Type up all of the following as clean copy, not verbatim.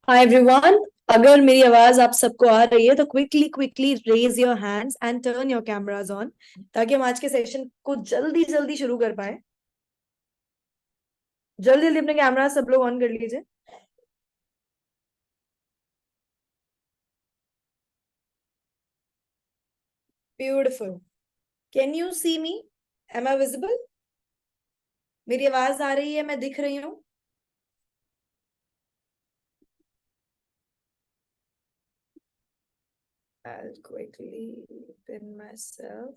Hi everyone. अगर मेरी आवाज आप सबको आ रही है तो quickly quickly raise your hands and turn your cameras on, ताकि हम आज के सेशन को जल्दी जल्दी शुरू कर पाए। जल्दी जल्दी अपने कैमरा सब लोग ऑन कर लीजिए। Beautiful. Can you see me? Am I visible? मेरी आवाज आ रही है? मैं दिख रही हूँ? I'll quickly pin myself.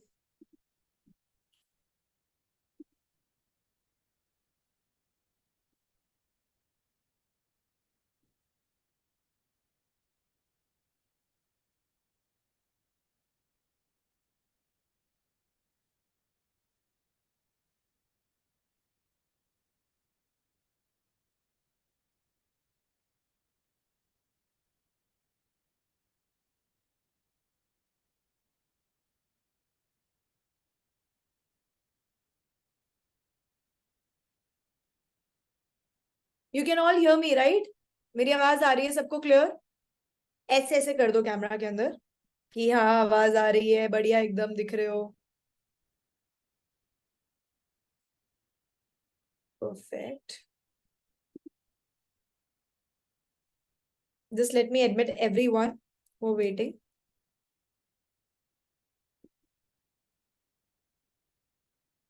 You can all hear me, right? मेरी आवाज आ रही है सबको क्लियर? ऐसे ऐसे कर दो कैमरा के अंदर कि हाँ आवाज आ रही है, बढ़िया एकदम दिख रहे हो। Perfect. Just let me admit everyone who are waiting.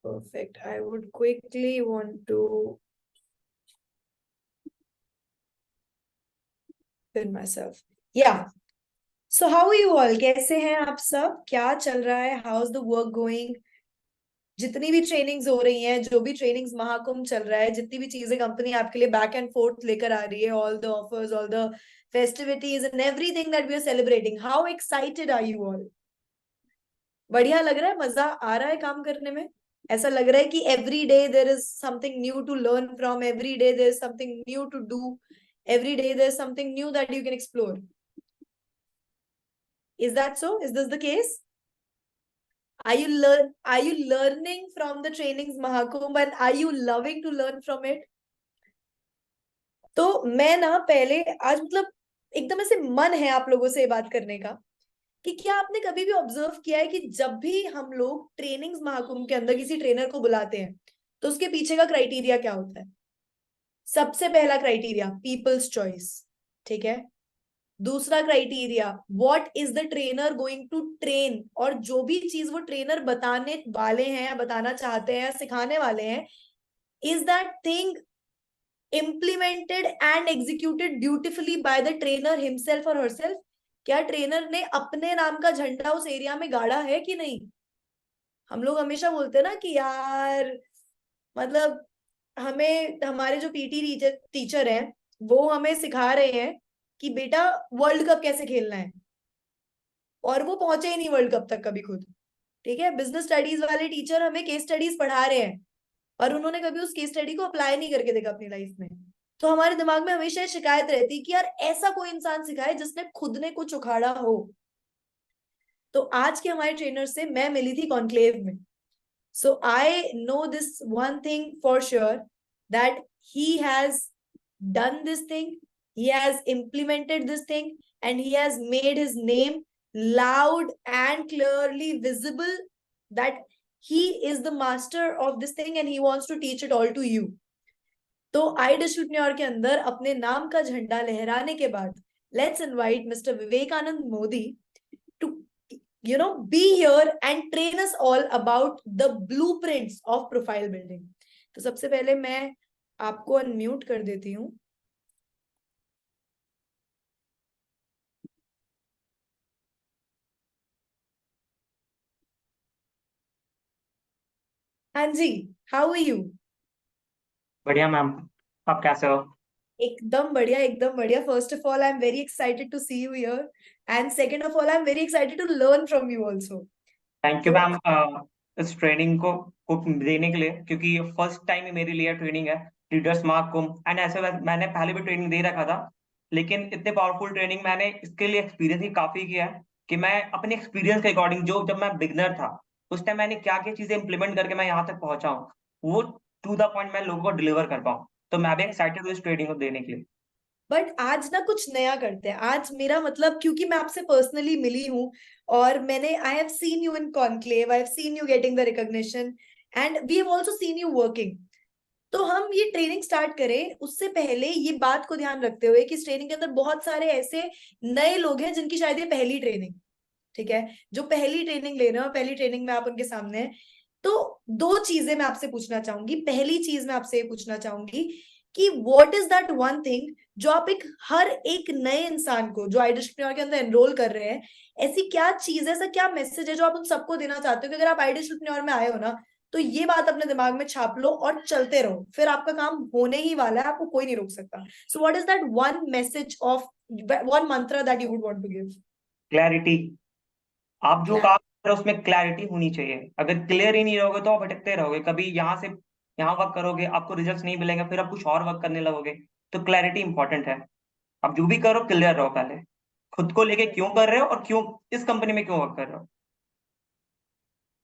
Perfect. I would quickly want to pin myself. Yeah. So how are you all? कैसे हैं आप सब? क्या चल रहा है? How's the work going? जितनी भी ट्रेनिंग्स हो रही हैं, जो भी ट्रेनिंग्स महाकुंभ चल रहा है, जितनी भी चीजें कंपनी आपके लिए बैक एंड फोर्थ लेकर आ रही है, all the offers, all the festivities and everything that we are celebrating, how excited are you all? बढ़िया लग रहा है? मजा आ रहा है काम करने में? ऐसा लग रहा है कि every day there is something new to learn from, every day there is something new to do, every day there is something new that you can explore? Is that so? Is this the case? Are you learning from the trainings Mahakumbh, and are you loving to learn from it? तो मैं ना पहले आज मतलब एकदम ऐसे मन है आप लोगों से बात करने का कि क्या आपने कभी भी ऑब्जर्व किया है कि जब भी हम लोग ट्रेनिंग्स महाकुंभ के अंदर किसी ट्रेनर को बुलाते हैं तो उसके पीछे का क्राइटेरिया क्या होता है? सबसे पहला क्राइटेरिया पीपल्स चॉइस, ठीक है। दूसरा criteria what is the trainer going to train, और जो भी चीज वो ट्रेनर बताने वाले हैं या बताना चाहते हैं या सिखाने वाले हैं, is that thing implemented and executed beautifully by the trainer himself और हरसेल्फ? क्या ट्रेनर ने अपने नाम का झंडा उस एरिया में गाड़ा है कि नहीं? हम लोग हमेशा बोलते हैं ना कि यार मतलब हमें हमारे जो पीटी टीचर हैं वो हमें सिखा रहे हैं कि बेटा वर्ल्ड कप कैसे खेलना है, और वो पहुंचे ही नहीं वर्ल्ड कप तक कभी खुद। ठीक है, बिजनेस स्टडीज वाले टीचर हमें केस स्टडीज पढ़ा रहे हैं और उन्होंने कभी उस केस स्टडी को अप्लाई नहीं करके देखा अपनी लाइफ में। तो हमारे दिमाग में हमेशा शिकायत रहती है कि यार ऐसा कोई इंसान सिखाए जिसने खुद ने कुछ उखाड़ा हो। तो आज के हमारे ट्रेनर से मैं मिली थी कॉन्क्लेव में। So I know this one thing for sure, that he has done this thing, he has implemented this thing, and he has made his name loud and clearly visible, that he is the master of this thing and he wants to teach it all to you. तो आई distributor के अंदर अपने नाम का झंडा लहराने के बाद let's invite mister Vivekanand Modi to be here and train us all about the blueprints of profile building. तो सबसे पहले मैं आपको अनम्यूट कर देती हूँ। हाँ जी, हाउ आर यू? बढ़िया मैम। आप कैसे हो? एकदम बढ़िया, एकदम बढ़िया। First of all I am very excited to see you here, and second of all I am very excited to learn from you also. Thank you तो मैम इस ट्रेनिंग को देने के लिए, क्योंकि फर्स्ट टाइम ही मेरे लिए ट्रेनिंग है लीडर्स महाकुंभ। एंड ऐसे मैंने पहले भी ट्रेनिंग दे रखा था, लेकिन इतने पावरफुल ट्रेनिंग मैंने इसके लिए एक्सपीरियंस ही काफी किया है कि मैं अपने एक्सपीरियंस के अकॉर्डिंग, जो जब मैं बिगनर था उस टाइम मैंने क्या क्या चीजें इंप्लीमेंट करके मैं यहाँ तक पहुंचा हूँ, वो टू द पॉइंट मैं लोगों को डिलीवर कर पाऊँ। तो मैं भी एक्साइटेड हूँ इस ट्रेनिंग को देने के लिए। बट आज ना कुछ नया करते हैं। आज मेरा मतलब, क्योंकि मैं आपसे पर्सनली मिली हूँ और मैंने I have seen you in conclave, I have seen you getting the recognition and we have also seen you working. तो हम ये ट्रेनिंग स्टार्ट करें उससे पहले ये बात को ध्यान रखते हुए कि इस ट्रेनिंग के अंदर बहुत सारे ऐसे नए लोग हैं जिनकी शायद ये पहली ट्रेनिंग, ठीक है, जो पहली ट्रेनिंग ले रहे हो, पहली ट्रेनिंग में आप उनके सामने हैं। तो दो चीजें मैं आपसे पूछना चाहूंगी। पहली चीज मैं आपसे ये पूछना चाहूंगी कि what is that one thing जो आप एक हर एक नए इंसान को जो आइडियल के अंदर एनरोल कर रहे हैं, ऐसी क्या चीज है, ऐसा क्या मैसेज है जो आप उन सबको देना चाहते हो कि अगर आप आइडियल में आए हो ना, तो ये बात अपने दिमाग में छाप लो और चलते रहो, फिर आपका काम होने ही वाला है, आपको कोई नहीं रोक सकता। So what is that one message of one मंत्र that you would want to give? Clarity. आप जो काम क्लैरिटी। कर रहे हो उसमें क्लैरिटी होनी चाहिए। अगर क्लियर ही नहीं रहोगे तो आप भटकते रहोगे, कभी यहाँ से यहाँ वर्क करोगे, आपको रिजल्ट नहीं मिलेंगे, फिर आप कुछ और वर्क करने लगोगे। तो क्लैरिटी इंपॉर्टेंट है। आप जो भी करो क्लियर रहो पहले, खुद को लेके क्यों कर रहे हो और क्यों इस कंपनी में क्यों वर्क कर रहे हो।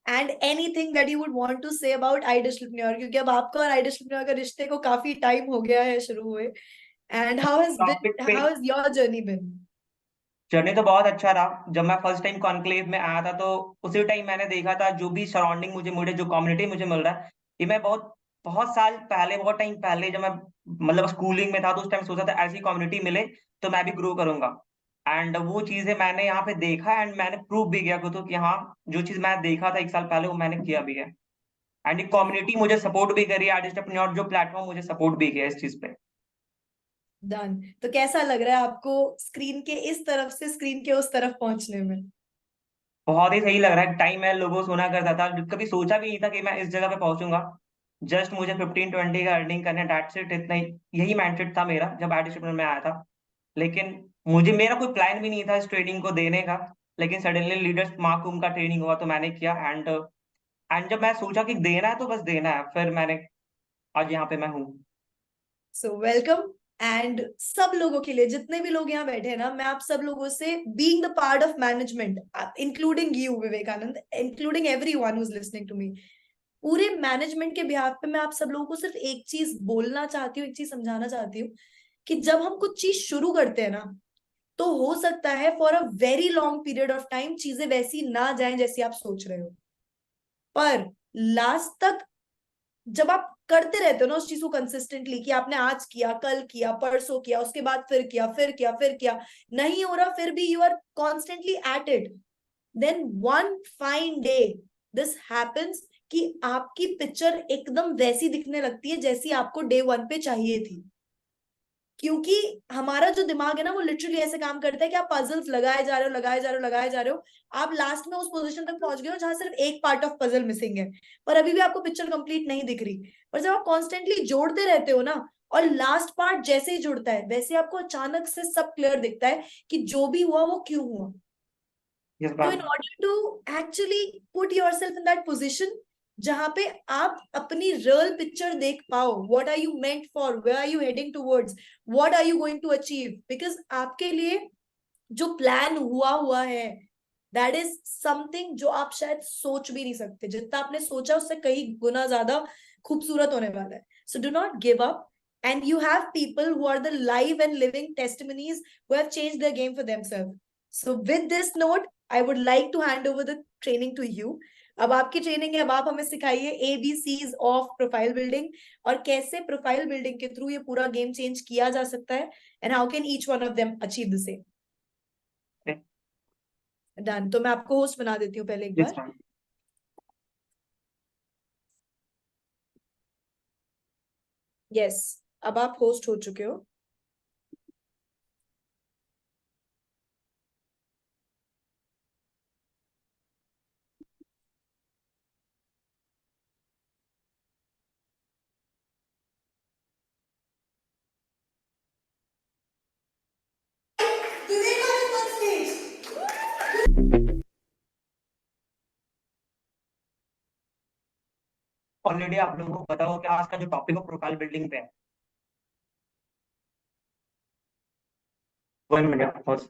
And anything that you would want to say about ideal, क्योंकि अब आपका और आइडियल का रिश्ते को काफी टाइम हो गया है शुरू हुए, एंड टॉपिक पे how has your journey bin? Journey तो बहुत अच्छा रहा। जब मैं फर्स्ट टाइम कॉन्क्लेव में आया था तो उसी टाइम मैंने देखा था जो भी सराउंडिंग मुझे मुझे जो कम्युनिटी मुझे मिल रहा है, ये मैं बहुत बहुत साल पहले, बहुत टाइम पहले जब मैं मतलब स्कूलिंग में था तो उस टाइम सोचा था ऐसी कम्युनिटी मिले तो मैं भी ग्रो करूंगा। एंड वो चीजें मैंने यहाँ पे देखा एंड मैंने प्रूव भी किया खुद को कि हाँ, जो चीज मैं देखा था 1 साल पहले वो मैंने किया भी है। एंड ये कम्युनिटी मुझे सपोर्ट भी करी है, आर्टिस्ट अपने और जो प्लेटफॉर्म मुझे सपोर्ट भी किया इस चीज पे। डन। तो कैसा लग रहा है आपको स्क्रीन के इस तरफ से स्क्रीन के उस तरफ पहुंचने में? बहुत ही सही लग रहा है। टाइम मैं लोगों सुना करता था, कभी सोचा भी नहीं था कि मैं इस जगह पे पहुंचूंगा। जस्ट मुझे 15-20 का अर्निंग करने, डेट्स इट, इतना ही, यही माइंडसेट था मेरा जब आर्टिस्ट में आया था। लेकिन मुझे मेरा कोई प्लान भी नहीं था इस ट्रेनिंग को देने का। लेकिन सडनली लीडर्स महाकुंभ का ट्रेनिंग हुआ तो मैंने किया। एंड जब मैं सोचा कि देना है तो बस देना है, फिर मैंने आज यहाँ पे मैं हूँ। So welcome. एंड सब लोगों के लिए, जितने भी लोग यहाँ बैठे हैं ना, मैं आप सब लोगों से, being the part of management, including you Vivekanand, including everyone who is listening to me, पूरे मैनेजमेंट के बिहाफ पे मैं आप सब लोगों को सिर्फ एक चीज बोलना चाहती हूँ, एक चीज समझाना चाहती हूँ कि जब हम कुछ चीज शुरू करते हैं ना, तो हो सकता है for a very long period of time चीजें वैसी ना जाएं जैसी आप सोच रहे हो, पर लास्ट तक जब आप करते रहते हो ना उस चीज को कंसिस्टेंटली, कि आपने आज किया, कल किया, परसों किया, उसके बाद फिर किया, फिर किया, फिर किया, नहीं हो रहा, फिर भी you are constantly at it, then one fine day this happens कि आपकी पिक्चर एकदम वैसी दिखने लगती है जैसी आपको डे वन पे चाहिए थी। क्योंकि हमारा जो दिमाग है ना वो लिटरली ऐसे काम करता है कि आप पजल्स लगाए जा रहे हो, लगाए जा रहे हो, लगाए जा रहे हो, आप लास्ट में उस पोजीशन तक पहुंच गए हो जहां सिर्फ एक पार्ट ऑफ पजल मिसिंग है, पर अभी भी आपको पिक्चर कंप्लीट नहीं दिख रही। पर जब आप कॉन्स्टेंटली जोड़ते रहते हो ना, और लास्ट पार्ट जैसे ही जुड़ता है वैसे आपको अचानक से सब क्लियर दिखता है कि जो भी हुआ वो क्यों हुआ। यस तो ma'am. In order to actually put yourself in that position जहां पे आप अपनी रियल पिक्चर देख पाओ, what are you meant for, where are you heading towards, what are you going to achieve, because आपके लिए जो प्लान हुआ हुआ है दैट इज समथिंग जो आप शायद सोच भी नहीं सकते, जितना आपने सोचा उससे कई गुना ज्यादा खूबसूरत होने वाला है। So do not give up, and you have people who are the live and living testimonies who have changed their game for themselves. So with this note, I would like to hand over the training to you. अब आपकी training है, अब आप हमें सिखाइए ABCs of profile building, और कैसे profile building के थ्रू ये पूरा गेम चेंज किया जा सकता है, and how can each one of them achieve the same. Done. तो मैं आपको होस्ट बना देती हूँ पहले एक यस बार। मैम। यस, अब आप होस्ट हो चुके हो। ऑलरेडी आप लोगों को पता हो कि आज का जो टॉपिक है प्रोफाइल बिल्डिंग पे है। 1 मिनट बस।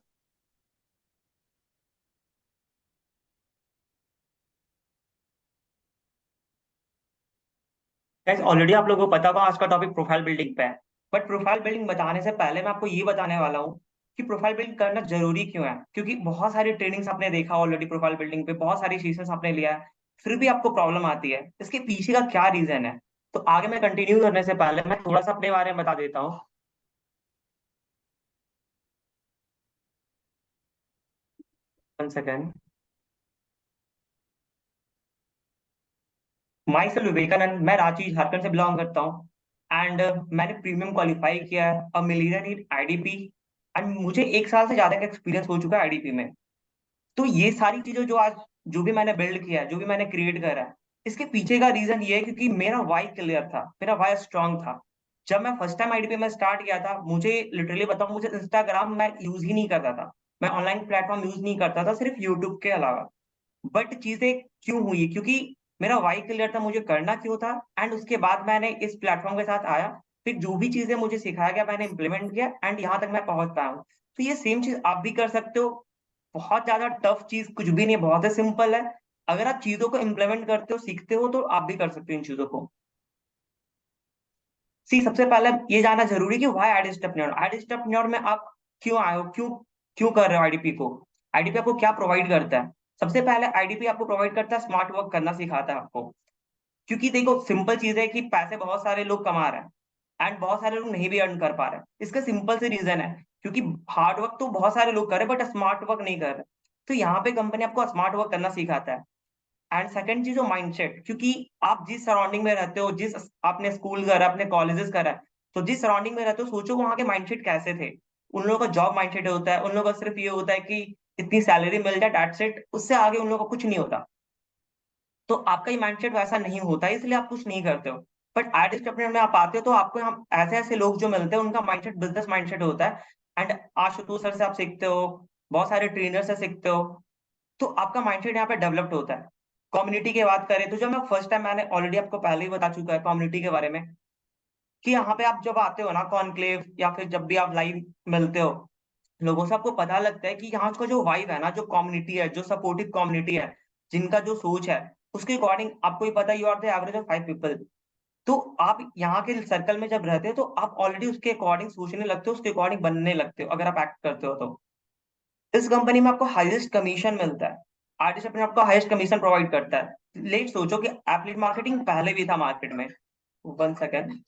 गाइस ऑलरेडी आप लोगों को पता होगा आज का टॉपिक प्रोफाइल बिल्डिंग पे है। बट प्रोफाइल बिल्डिंग बताने से पहले मैं आपको ये बताने वाला हूँ कि प्रोफाइल बिल्डिंग करना जरूरी क्यों है। क्योंकि बहुत सारी ट्रेनिंग्स आपने देखा ऑलरेडी, प्रोफाइल बिल्डिंग पे बहुत सारी चीजें आपने लिया है, फिर भी आपको प्रॉब्लम आती है। इसके पीछे का क्या रीजन है? तो आगे मैं कंटिन्यू करने से पहले मैं थोड़ा सा अपने बारे में बता देता हूँ। 1 सेकेंड। माई सेल्फ विवेकानंद, मैं रांची झारखंड से बिलोंग करता हूँ। एंड मैंने प्रीमियम क्वालिफाई किया है, अब मिलीनियर इन आईडीपी। एंड मुझे 1 साल से ज्यादा का एक्सपीरियंस हो चुका है आईडीपी में। तो ये सारी चीजें जो आज जो भी मैंने बिल्ड किया है, जो भी मैंने क्रिएट करा है, इसके पीछे का रीजन ये है क्योंकि मेरा वाई क्लियर था, मेरा वाई स्ट्रांग था। जब मैं फर्स्ट टाइम आईडीपी में स्टार्ट किया था, मुझे लिटरली बताऊं, मुझे इंस्टाग्राम मैं यूज ही नहीं करता था। मैं ऑनलाइन प्लेटफॉर्म यूज नहीं करता था, सिर्फ यूट्यूब के अलावा। बट चीजें क्यों हुई? क्योंकि मेरा वाई क्लियर था, मुझे करना क्यों था। एंड उसके बाद मैंने इस प्लेटफॉर्म के साथ आया, फिर जो भी चीजें मुझे सिखाया गया मैंने इंप्लीमेंट किया, एंड यहाँ तक मैं पहुंच पाया हूँ। तो ये सेम चीज आप भी कर सकते हो। बहुत ज्यादा टफ चीज कुछ भी नहीं है, बहुत ही सिंपल है। अगर आप चीजों को इम्प्लीमेंट करते हो, सीखते हो, तो आप भी कर सकते हो इन चीजों को। सी, सबसे पहले ये जानना जरूरी है कि वाई आइडिस्टरप्रेन्योर। आइडिस्टरप्रेन्योर में आप क्यों आए हो, क्यों क्यों कर रहे हो आईडीपी को? आईडीपी आपको क्या प्रोवाइड करता है? सबसे पहले आईडीपी आपको प्रोवाइड करता है, स्मार्ट वर्क करना सिखाता है आपको। क्योंकि देखो, सिंपल चीज है कि पैसे बहुत सारे लोग कमा रहे हैं एंड बहुत सारे लोग नहीं भी अर्न कर पा रहे हैं। इसका सिंपल से रीजन है क्योंकि हार्ड वर्क तो बहुत सारे लोग कर रहे हैं, बट स्मार्ट वर्क नहीं कर रहे। तो यहाँ पे कंपनी आपको स्मार्ट वर्क करना सिखाता है। एंड सेकंड चीज हो माइंडसेट। क्योंकि आप जिस सराउंडिंग में रहते हो, जिस आपने स्कूल करा, अपने कॉलेजेस करा है, तो जिस सराउंडिंग में रहते हो, सोचो वहां के माइंडसेट कैसे थे। उन लोगों का जॉब माइंडसेट होता है, उन लोगों का सिर्फ ये होता है कि इतनी सैलरी मिल जाए, दैट्स इट, उससे आगे उन लोगों का कुछ नहीं होता। तो आपका ही माइंडसेट वैसा नहीं होता है, इसलिए आप कुछ नहीं करते हो। बट आर्टिस्ट अपने में आप आते हो तो आपको हम ऐसे ऐसे लोग जो मिलते हैं, उनका माइंडसेट बिजनेस माइंडसेट होता है। एंड आशुतोष सर से आप सीखते हो, बहुत सारे ट्रेनर से सीखते हो, तो आपका माइंडसेट यहाँ पे डेवलप्ड होता है। कम्युनिटी की बात करें तो जब मैं फर्स्ट टाइम, मैंने ऑलरेडी आपको पहले ही बता चुका है कम्युनिटी के बारे में, कि यहाँ पे आप जब आते हो ना कॉन्क्लेव, या फिर जब भी आप लाइव मिलते हो लोगों से, आपको पता लगता है कि यहाँ का जो वाइब है ना, जो कम्युनिटी है, जो सपोर्टिव कम्युनिटी है, जिनका जो सोच है, उसके अकॉर्डिंग आपको ही पता, you are the average of 5 people. तो आप यहाँ के सर्कल में जब रहते हो तो आप ऑलरेडी उसके अकॉर्डिंग सोचने लगते हो, उसके अकॉर्डिंग बनने लगते हो, अगर आप एक्ट करते हो तो। इस कंपनी में आपको हाईएस्ट कमीशन मिलता है। आर्टिस्ट अपने आपको हाईएस्ट कमीशन प्रोवाइड करता है। लेट सोचो कि एफिलिएट मार्केटिंग पहले भी था मार्केट में। 1 सेकेंड।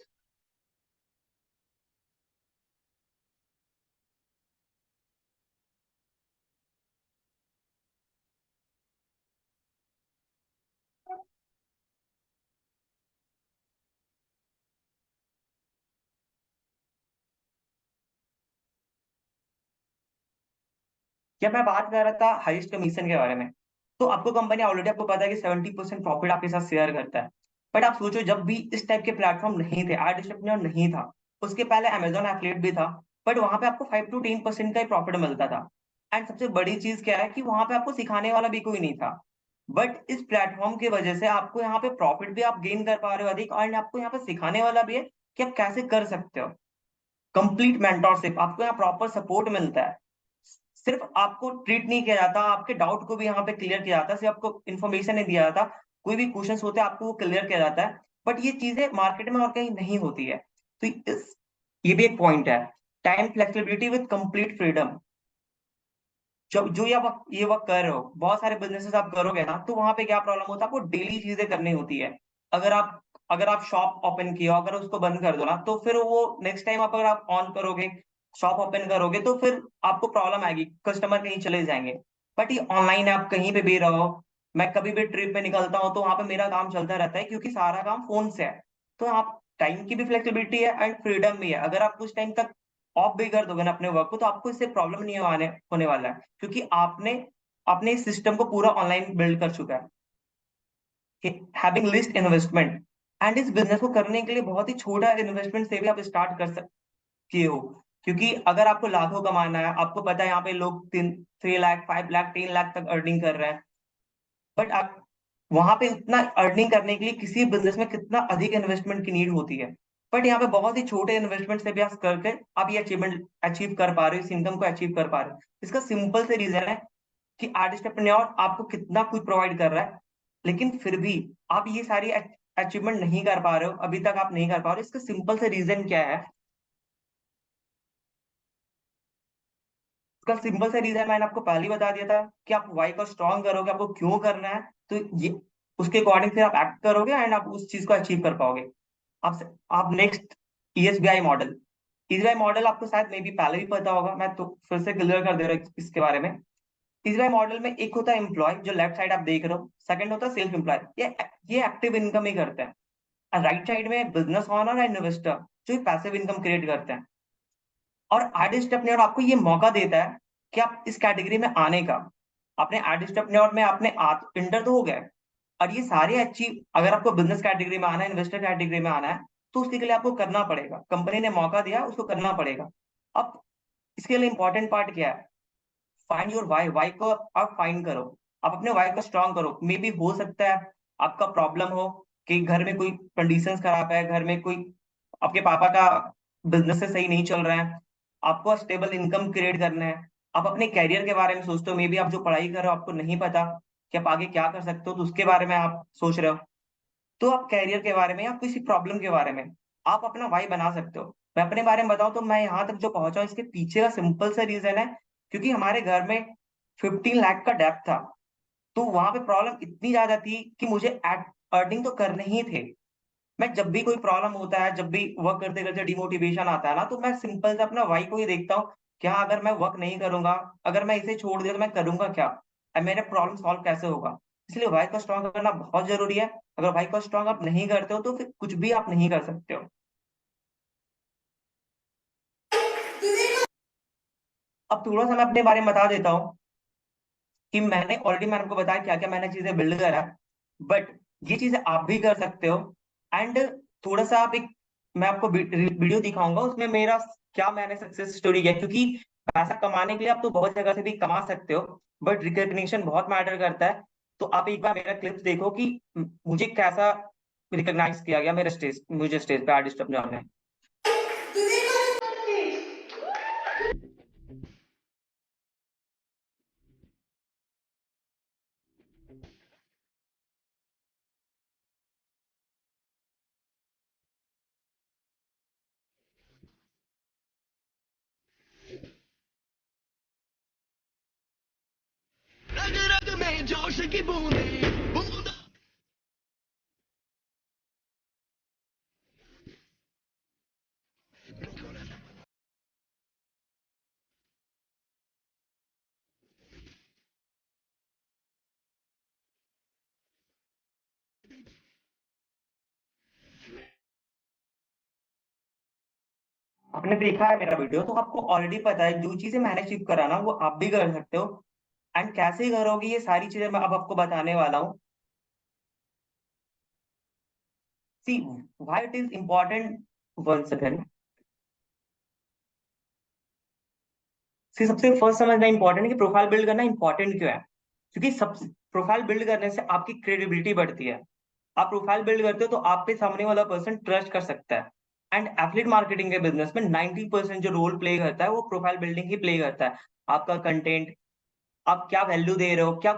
जब मैं बात कर रहा था हाईएस्ट कमीशन के बारे में, तो आपको कंपनी ऑलरेडी, आपको पता है कि 70% प्रॉफिट आपके साथ शेयर करता है। बट आप सोचो, जब भी इस टाइप के प्लेटफॉर्म नहीं थे, आर्टिस्ट नहीं था, उसके पहले अमेजोन एफिलिएट भी था, बट वहां पे आपको 5 to 10% का ही प्रॉफिट मिलता था। एंड सबसे बड़ी चीज क्या है कि वहां पे आपको सिखाने वाला भी कोई नहीं था। बट इस प्लेटफॉर्म की वजह से आपको यहाँ पे प्रॉफिट भी आप गेन कर पा रहे हो अधिक, और आपको यहाँ पे सिखाने वाला भी है कि आप कैसे कर सकते हो। कंप्लीट मेंटोरशिप, आपको यहाँ प्रॉपर सपोर्ट मिलता है। सिर्फ आपको ट्रीट नहीं किया जाता, आपके डाउट को भी यहाँ पे क्लियर किया जाता है, सिर्फ आपको इन्फॉर्मेशन नहीं दिया जाता। कोई भी क्वेश्चन होते हैं आपको वो क्लियर किया जाता है। बट ये चीजें मार्केट में और कहीं नहीं होती है। तो ये भी एक पॉइंट है। Time flexibility with complete freedom. जब जो ये वक्त कर रहे हो, बहुत सारे बिजनेसेस आप करोगे ना, तो वहां पे क्या प्रॉब्लम होता है, आपको डेली चीजें करनी होती है। अगर आप अगर आप शॉप ओपन किया, अगर उसको बंद कर दो ना, तो फिर वो नेक्स्ट टाइम आप, अगर आप ऑन करोगे, शॉप ओपन करोगे, तो फिर आपको प्रॉब्लम आएगी, कस्टमर कहीं चले जाएंगे। बट ये ऑनलाइन है, आप कहीं पे भी रहो। मैं कभी भी ट्रिप पे निकलता हूँ तो वहां पे मेरा काम चलता रहता है, क्योंकि सारा काम फोन से है। तो आप टाइम की भी फ्लेक्सिबिलिटी है एंड फ्रीडम भी है। अगर आप कुछ टाइम तक ऑफ भी कर दोगे ना अपने वर्क को, तो आपको इससे प्रॉब्लम नहीं होने वाला है, क्योंकि आपने अपने इस सिस्टम को पूरा ऑनलाइन बिल्ड कर चुका है। Having list investment. एंड इस बिजनेस को करने के लिए बहुत ही छोटा इन्वेस्टमेंट से भी आप स्टार्ट कर सकते हो। क्योंकि अगर आपको लाखों कमाना है, आपको पता है यहाँ पे लोग 3 लाख, 5 लाख, 10 लाख तक अर्निंग कर रहे हैं। बट आप वहां पे उतना अर्निंग करने के लिए किसी बिजनेस में कितना अधिक इन्वेस्टमेंट की नीड होती है। बट यहाँ पे बहुत ही छोटे इन्वेस्टमेंट से भी आप करके आप ये अचीवमेंट अचीव कर पा रहे हो, इस इनकम को अचीव कर पा रहे हो। इसका सिंपल से रीजन है कि आर्टिस्ट एंटरप्रेन्योर आपको कितना कुछ प्रोवाइड कर रहा है, लेकिन फिर भी आप ये सारी अचीवमेंट नहीं कर पा रहे हो, अभी तक आप नहीं कर पा रहे हो। इसका सिंपल से रीजन क्या है उसका सिंपल सा रीजन मैंने आपको पहले ही बता दिया था कि आप वाई को स्ट्रॉन्ग करोगे, आपको क्यों करना है, तो ये उसके अकॉर्डिंग फिर आप एक्ट करोगे एंड आप उस चीज को अचीव कर पाओगे। आप next ESBI model. ESBI model आपको शायद मे बी पहले भी पता होगा, मैं तो फिर से क्लियर कर दे रहा हूँ इसके बारे में। ईएसबीआई मॉडल में एक होता है एम्प्लॉय, जो लेफ्ट साइड आप देख रहे हो, सेकंड होता है सेल्फ एम्प्लॉय, ये एक्टिव इनकम ही करते हैं, और राइट साइड में बिजनेस ओनर एंड इन्वेस्टर, जो पैसिव इनकम क्रिएट करते हैं। और आर्ट स्टेपनेयर आपको ये मौका देता है कि आप इस कैटेगरी में आने का। अपने आर्ट स्टेपनेयर में आपने इंटर तो हो गए, और ये सारे अचीव, अगर आपको बिजनेस कैटेगरी में आना है, इन्वेस्टर कैटेगरी में आना है, तो उसके लिए आपको करना पड़ेगा, कंपनी ने मौका दिया, उसको करना पड़ेगा। अब इसके लिए इंपॉर्टेंट पार्ट क्या है? Find your Y. वाई को आप फाइंड करो, आप अपने वाई को स्ट्रॉन्ग करो। मे बी हो सकता है आपका प्रॉब्लम हो कि घर में कोई कंडीशंस खराब है, घर में कोई आपके पापा का बिजनेस से सही नहीं चल रहा है, आपको स्टेबल इनकम क्रिएट करना है। आप अपने कैरियर के बारे में सोचते हो, मे बी आप जो पढ़ाई कर रहे हो आपको नहीं पता कि आप आगे क्या कर सकते हो, तो उसके बारे में आप सोच रहे हो। तो आप कैरियर के बारे में या किसी प्रॉब्लम के बारे में आप अपना वाई बना सकते हो। मैं अपने बारे में बताऊं तो मैं यहाँ तक जो पहुंचा हूं, इसके पीछे का सिंपल सा रीजन है, क्योंकि हमारे घर में 15 लाख का डेप्थ था। तो वहां पे प्रॉब्लम इतनी ज्यादा थी कि मुझे अर्निंग तो करने ही थे। मैं जब भी कोई प्रॉब्लम होता है, जब भी वर्क करते करते डिमोटिवेशन आता है ना, तो मैं सिंपल से अपना वाई को ही देखता हूँ कि हाँ, अगर मैं वर्क नहीं करूंगा, अगर मैं इसे छोड़ दिया तो मैं करूंगा क्या, अब मेरा प्रॉब्लम सॉल्व कैसे होगा। इसलिए वाई को स्ट्रॉन्ग करना बहुत जरूरी है। अगर वाई को स्ट्रॉन्ग आप नहीं करते हो तो फिर कुछ भी आप नहीं कर सकते हो। अब थोड़ा सा मैं अपने बारे में बता देता हूँ कि मैंने आपको बताया क्या क्या मैंने चीजें बिल्ड करा, बट ये चीजें आप भी कर सकते हो। एंड थोड़ा सा आप एक मैं आपको वीडियो दिखाऊंगा, उसमें मेरा क्या मैंने सक्सेस स्टोरी किया, क्योंकि पैसा कमाने के लिए आप तो बहुत जगह से भी कमा सकते हो, बट रिकग्निशन बहुत मैटर करता है। तो आप एक बार मेरा क्लिप्स देखो कि मुझे कैसा रिकॉग्नाइज किया गया, मेरे स्टेज मुझे स्टेज पे आर्टिस्ट अपने ने। रग रग में जोश की बूंदे बूंद। आपने देखा है मेरा वीडियो, तो आपको ऑलरेडी पता है जो चीजें मैंने अचीव करा ना, वो आप भी कर सकते हो। एंड कैसे करोगे, ये सारी चीजें मैं अब आपको बताने वाला हूँ। See why it is important, one second. See सबसे फर्स्ट समझना इंपॉर्टेंट है कि प्रोफाइल बिल्ड करना इंपॉर्टेंट क्यों है। क्योंकि सब प्रोफाइल बिल्ड करने से आपकी क्रेडिबिलिटी बढ़ती है। आप प्रोफाइल बिल्ड करते हो तो आप पे सामने वाला पर्सन ट्रस्ट कर सकता है। एंड एफिलिएट मार्केटिंग के बिजनेस में 90% जो रोल प्ले करता है वो प्रोफाइल बिल्डिंग ही प्ले करता है। आपका कंटेंट, आप क्या वैल्यू दे रहे हो, क्या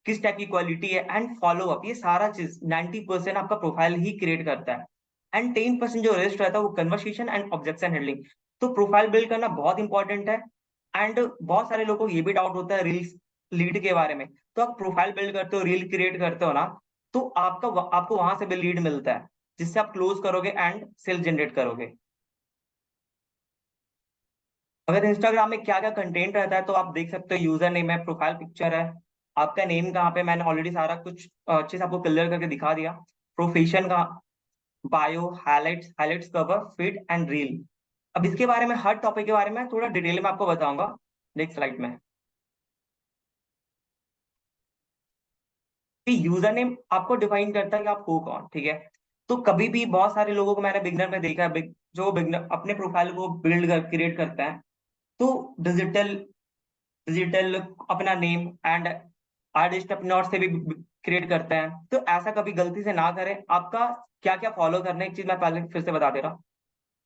किस टाइप की क्वालिटी है, एंड फॉलो अप, ये सारा चीज 90% आपका प्रोफाइल ही क्रिएट करता है। एंड 10% जो रेस्ट रहता है वो कन्वर्सेशन एंड ऑब्जेक्शन हैंडलिंग। तो प्रोफाइल बिल्ड करना बहुत इंपॉर्टेंट है। एंड बहुत सारे लोगों को ये भी डाउट होता है रील्स लीड के बारे में। तो आप प्रोफाइल बिल्ड करते हो, रील क्रिएट करते हो ना, तो आपको वहां से भी लीड मिलता है, जिससे आप क्लोज करोगे एंड सेल्स जनरेट करोगे। अगर इंस्टाग्राम में क्या क्या कंटेंट रहता है तो आप देख सकते हो, यूजर नेम है, प्रोफाइल पिक्चर है, आपका नेम कहाँ पे, मैंने ऑलरेडी सारा कुछ अच्छे से आपको क्लियर करके दिखा दिया। प्रोफेशन का, bio, highlights, highlights cover, feed and reel. अब इसके बारे में, हर टॉपिक के बारे में थोड़ा डिटेल में आपको बताऊंगा नेक्स्ट स्लाइड में। कि यूजर नेम आपको डिफाइन करता है कि आप हो कौन, ठीक है। तो कभी भी बहुत सारे लोगों को मैंने बिगनर में देखा है, जो बिगनर अपने प्रोफाइल को बिल्ड कर क्रिएट करते हैं, तो डिजिटल डिजिटल अपना नेम एंड आर्टिस्ट अपने और से भी क्रिएट करते हैं। तो ऐसा कभी गलती से ना करें। आपका क्या क्या फॉलो करना है, एक चीज मैं पहले फिर से बता दे रहा हूँ।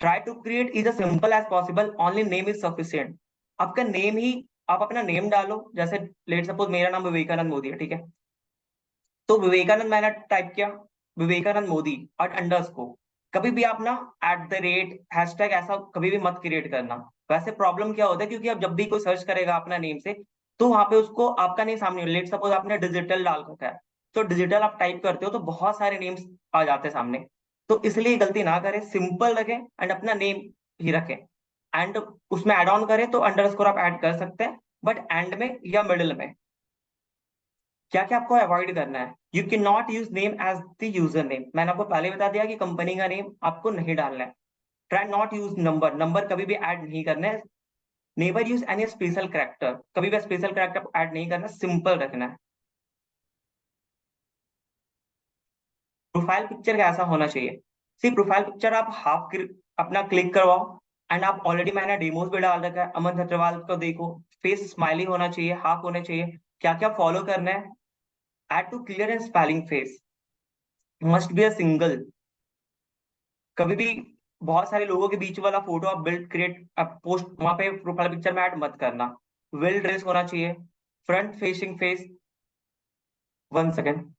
Try to create is a simple as possible, only name is sufficient. आपका नेम ही, आप अपना नेम डालो, जैसे लेट सपोज मेरा नाम विवेकानंद मोदी है, ठीक है। तो विवेकानंद मैंने टाइप किया, विवेकानंद मोदी और अंडरस्कोर, कभी भी आप ना @ हैशटैग ऐसा कभी भी मत क्रिएट करना। वैसे प्रॉब्लम क्या होता है, क्योंकि अब जब भी कोई सर्च करेगा अपना नेम से, तो वहाँ पे उसको आपका नेम सामने, लेट सपोज आपने डिजिटल डाल रखा है, तो डिजिटल आप टाइप करते हो तो बहुत सारे नेम्स आ जाते हैं सामने। तो इसलिए गलती ना करें, सिंपल रखें एंड अपना नेम ही रखें। एंड उसमें ऐड ऑन करें तो अंडरस्कोर आप ऐड कर सकते हैं, बट एंड में या मिडिल में। क्या क्या आपको अवॉइड करना है, you can not use name as the user name. मैंने आपको पहले बता दिया कि कंपनी का नेम आपको नहीं डालना है। Try not use number, number कभी भी ऐड नहीं करना है। Never use any special character, कभी भी स्पेशल कैरेक्टर ऐड नहीं करना, सिंपल रखना है। प्रोफाइल पिक्चर कैसा होना चाहिए? सी प्रोफाइल पिक्चर आप अपना क्लिक करवाओ, एंड आप ऑलरेडी मैंने डेमोज भी डाल रखा है, अमन सत्रवाल को देखो, फेस स्माइली होना चाहिए, हाफ होना चाहिए। क्या क्या फॉलो करना है? Add to clear and spelling face, must be a single. कभी भी बहुत सारे लोगों के बीच वाला फोटो आप बिल्ड क्रिएट पोस्ट वहां पे प्रोफाइल पिक्चर में ऐड मत करना। वेल ड्रेस होना चाहिए, front facing face. 1 second.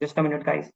Just a minute guys.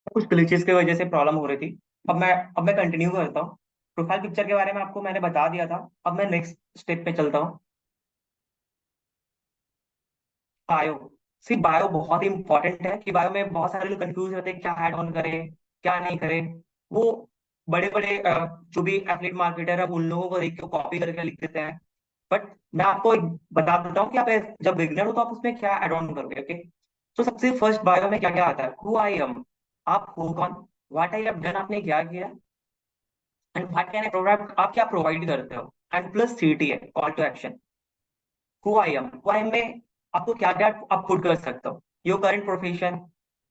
कुछ ग्लिचेस की वजह से प्रॉब्लम हो रही थी। अब मैं कंटिन्यू करता हूँ। प्रोफाइल पिक्चर के बारे में आपको मैंने बता दिया था। अब मैं नेक्स्ट स्टेप पे चलता हूँ। बायो। सी बायो बहुत ही इंपॉर्टेंट है, कि बायो में बहुत सारे लोग कंफ्यूज रहते हैं क्या ऐड ऑन करें, क्या नहीं करें। वो बड़े बड़े जो भी एथलीट मार्केटर है उन लोगों को देख के कॉपी करके लिख देते हैं। बट मैं आपको एक बता देता हूँ कि आप जब बिगनर हो तो आप उसमें क्या ऐड ऑन करोगे। ओके, तो सबसे फर्स्ट बायो में क्या क्या आता है? हु आई एम, आप हो कौन, व्हाट आई हैव डन, आपने क्या किया, and what can I provide, आप क्या प्रोवाइड करते हो, एंड प्लस सीटी है, call to action. Who I am में आपको क्या क्या आप खुद कर सकते हो। Your current profession,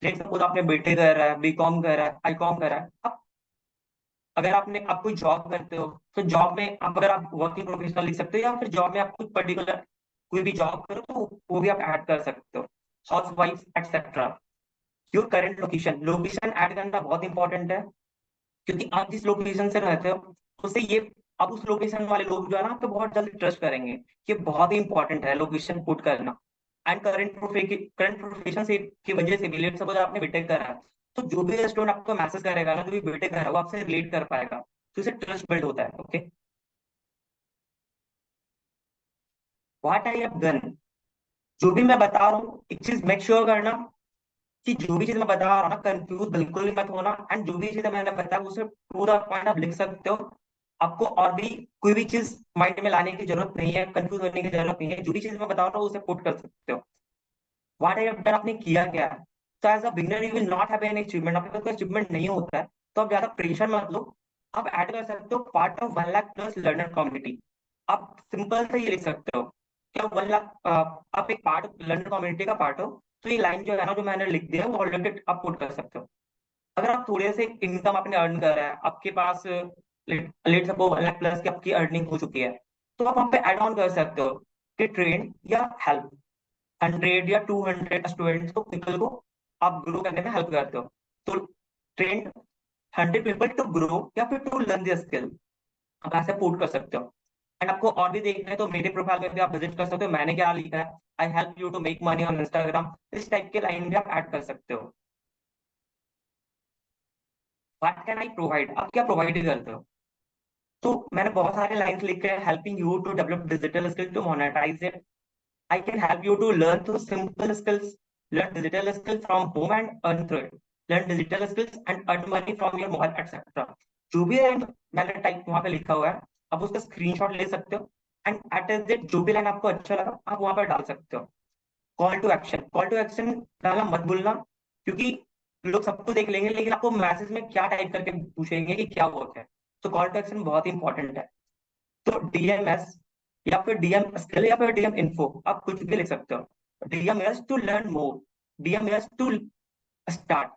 let suppose आपने बीटेक कर रहा है, बीकॉम कर रहा है, आईकॉम कर रहा है। आप अगर आप कोई जॉब करते हो, तो जॉब में आप, अगर आप वर्किंग प्रोफेशनल लिख सकते हो, या फिर जॉब में आप कुछ पर्टिकुलर कोई भी जॉब करो तो वो भी आप ऐड कर सकते हो, house wife etcetera. Your current location, location add करना बहुत इंपॉर्टेंट है, क्योंकि आप जिस लोकेशन से रहते हो उससे ये, अब उस लोकेशन वाले लोग जो है ना आप पे बहुत जल्दी ट्रस्ट करेंगे। ये बहुत ही इंपॉर्टेंट है लोकेशन पुट करना। एंड करंट प्रोफेशन से की वजह से भी, लेट सपोज आपने बीटेक करा है, तो जो भी स्टूडेंट आपको मैसेज करेगा ना, जो भी बेटे करेगा, वो आपसे रिलेट कर पाएगा, तो इससे ट्रस्ट बिल्ड होता है। Okay, what I have done, जो भी मैं बता रहा हूँ एक चीज मेक श्योर करना कि जो भी चीज मैं बता रहा हूँ ना, कंफ्यूज बिल्कुल भी मत होना। एंड जो भी चीज मैंने बताया उसे पूरा पॉइंट आप लिख सकते हो। आपको और भी कोई भी चीज माइंड में लाने की जरूरत नहीं है, कंफ्यूज होने की जरूरत नहीं है, जो भी चीज मैं बता रहा हूँ उसे पुट कर सकते हो। व्हाट आई हैव डन, आपने किया क्या है। तो as a beginner you will not have any achievement, आपके पास कोई अचीवमेंट नहीं होता है, तो आप ज्यादा प्रेशर मत लो। आप ऐड कर सकते हो part of 1 lakh plus learner community. आप सिंपल से ये लिख सकते हो क्या 1 लाख, आप एक पार्ट लर्नर कम्युनिटी का पार्ट हो। तो ये लाइन जो है ना, जो मैंने लिख दिया है, वो ऑलरेडी आप पुट कर सकते हो। अगर आप थोड़े से इनकम आपने अर्न कर रहा है, आपके पास लेट सपोज 1 लाख प्लस की आपकी अर्निंग हो चुकी है, तो आप वहाँ पे ऐड ऑन कर सकते हो कि ट्रेन या हेल्प 100 या 200 स्टूडेंट्स को, पीपल को आप ग्रो करने में हेल्प करते हो। तो ट्रेन 100 पीपल टू ग्रो या फिर टू लर्न दिस स्किल, आप ऐसे पोर्ट कर सकते हो। एंड आपको और भी देखना है तो मेरे प्रोफाइल पे भी आप विजिट कर सकते हो, मैंने क्या लिखा है, I help you to make money on Instagram, इस टाइप के लाइन भी आप ऐड कर सकते हो। व्हाट कैन आई प्रोवाइड, आप क्या प्रोवाइड करते हो। तो मैंने बहुत सारे लाइंस लिखे हैं, helping you to develop digital skill to monetize it, I can help you to learn through simple skills, learn digital skills from home and earn through it. Learn digital skills and earn money from your mobile, etc. जो भी line मैंने type वहां पे लिखा हुआ है, आप उसका स्क्रीनशॉट ले सकते हो। एंड एट एज डेट जो भी लाइन आपको अच्छा लगा आप वहां पर डाल सकते हो। Call to action, call to action डालना मत भूलना, क्योंकि लोग सबको देख लेंगे लेकिन आपको मैसेज में क्या टाइप करके पूछेंगे कि क्या वर्क है। तो कॉल टू एक्शन बहुत इंपॉर्टेंट है। तो डीएमएस या फिर डीएम स्किल या फिर डीएम इन्फो, आप कुछ भी लिख सकते हो। DMs to learn more, DMs to start,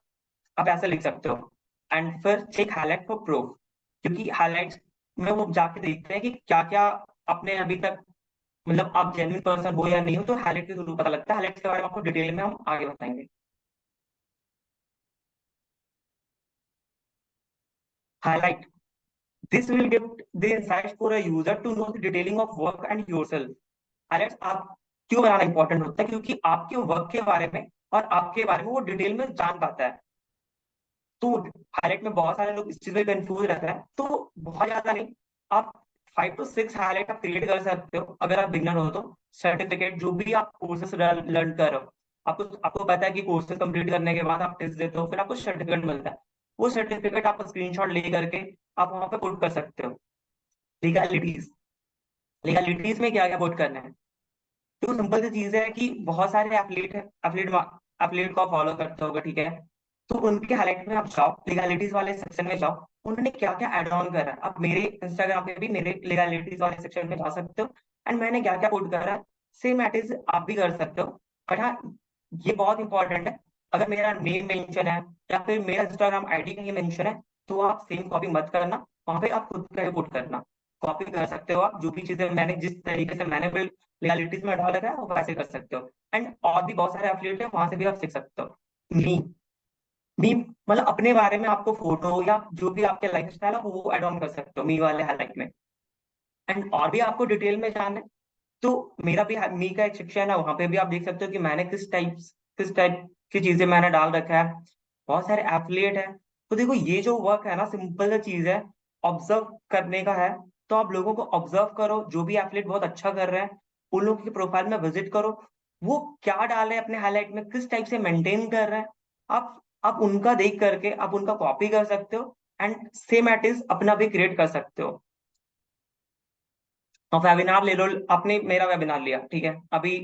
आप ऐसे लिख सकते हो। एंड फिर चेक हाईलाइट फॉर प्रूफ, क्योंकि हाईलाइट्स में वो जाके देखते हैं कि क्या क्या आपने अभी तक, मतलब आप जेन्युइन पर्सन हो या नहीं हो, तो हाईलाइट के थ्रू पता लगता है। हाईलाइट्स के बारे में आपको डिटेल में हम आगे बताएंगे। Highlight, this will give the insights for a user to know the detailing of work and yourself. Highlights आप क्यों बनाना इंपॉर्टेंट होता है, क्योंकि आपके वर्क के बारे में और आपके बारे में वो डिटेल में जान पाता है। तो हाईलाइट में बहुत सारे लोग इस चीज में कंफ्यूज रहते हैं, तो बहुत ज्यादा नहीं, आप 5 to 6 हाईलाइट आप क्रिएट कर सकते हो अगर आप बिगनर हो तो। सर्टिफिकेट जो भी आप कोर्सेस लर्न कर रहे हो, आपको आपको पता है कि कोर्सेज कंप्लीट करने के बाद आप टेस्ट देते हो, फिर आपको सर्टिफिकेट मिलता है। वो सर्टिफिकेट आप स्क्रीनशॉट ले करके आप वहां पे पुट कर सकते हो। लीगलिटीज, लीगलिटीज में क्या क्या पुट करना है, तो सिंपल सी चीज है कि बहुत सारे एथलीट एथलीट एथलीट को आप फॉलो करते होगे, ठीक है। तो उनके हाईलाइट में आप जाओ, लीगलिटीज वाले सेक्शन में जाओ, उन्होंने क्या क्या एड ऑन करा है, आप मेरे इंस्टाग्राम पे भी मेरे लीगलिटीज वाले सेक्शन में जा सकते हो। एंड मैंने क्या क्या पुट करा है, सेम एट आप भी कर सकते हो। बट हाँ, ये बहुत इंपॉर्टेंट है, अगर मेरा नेम मेंशन है या फिर मेरा इंस्टाग्राम आईडी का ये मेंशन है, तो आप सेम कॉपी मत करना, वहां पे आप खुद का पुट करना। कॉपी कर सकते हो आप, जो भी चीजें मैंने जिस तरीके से मैंने रियलिटीज में डाल रखा है वो वैसे कर सकते हो। एंड और भी बहुत सारे एफिलिएट है, वहां से भी आप सीख सकते हो। मी मी मतलब अपने बारे में आपको फोटो या जो भी आपके लाइफ स्टाइल है वो एड ऑन कर सकते हो मी वाले हाईलाइट में। एंड और भी आपको डिटेल में जानना है, तो मेरा भी मी का एक सेक्शन है, वहां पे भी आप देख सकते हो कि मैंने किस टाइप की चीजें मैंने डाल रखा है। बहुत सारे एफिलिएट है। तो देखो ये जो वर्क है ना, सिंपल सा चीज है, ऑब्जर्व करने का है। तो आप लोगों को ऑब्जर्व करो, जो भी एफिलिएट बहुत अच्छा कर रहे हैं उन लोगों की प्रोफाइल में विजिट करो, वो क्या डाल रहे हैं अपने हाईलाइट में, किस टाइप से मेंटेन कर रहे हैं। आप उनका देख करके आप उनका कॉपी कर सकते हो, एंड सेम एट इज अपना भी क्रिएट कर सकते हो। तो वेबिनार ले लो, आपने मेरा वेबिनार लिया, ठीक है अभी,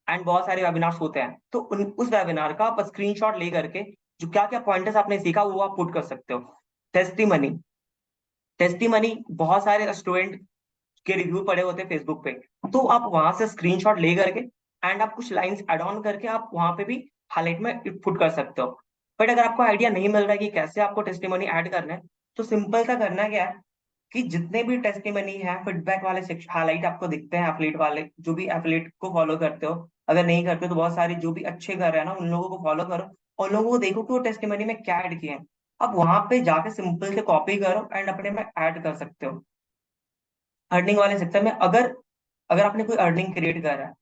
एंड बहुत सारे वेबिनार्स होते हैं, तो उस वेबिनार का आप स्क्रीनशॉट ले करके जो क्या क्या पॉइंटर्स आपने सीखा वो आप पुट कर सकते हो। टेस्टिमनी, टेस्टिमनी बहुत सारे स्टूडेंट के रिव्यू पड़े होते हैं फेसबुक पे, तो आप वहां से स्क्रीनशॉट ले करके एंड आप कुछ लाइंस एड ऑन करके आप वहां पे भी हाईलाइट में पुट कर सकते हो। बट अगर आपको आइडिया नहीं मिल रहा है कि कैसे आपको टेस्टिमनी ऐड करना है, तो सिंपल सा करना क्या है कि जितने भी टेस्टिमनी है फीडबैक वाले सेक्शन हाईलाइट आपको दिखते हैं एफिलिएट वाले, जो भी एफिलिएट को फॉलो करते हो, अगर नहीं करते हो तो बहुत सारे जो भी अच्छे कर रहे हैं ना उन लोगों को फॉलो करो, और लोगों को देखो कि वो टेस्टिमनी में क्या ऐड किए हैं। अब वहां पे जाके सिंपल से कॉपी करो एंड अपने में ऐड कर सकते हो। अर्निंग वाले सेक्टर में अगर अगर आपने कोई अर्निंग क्रिएट करा है,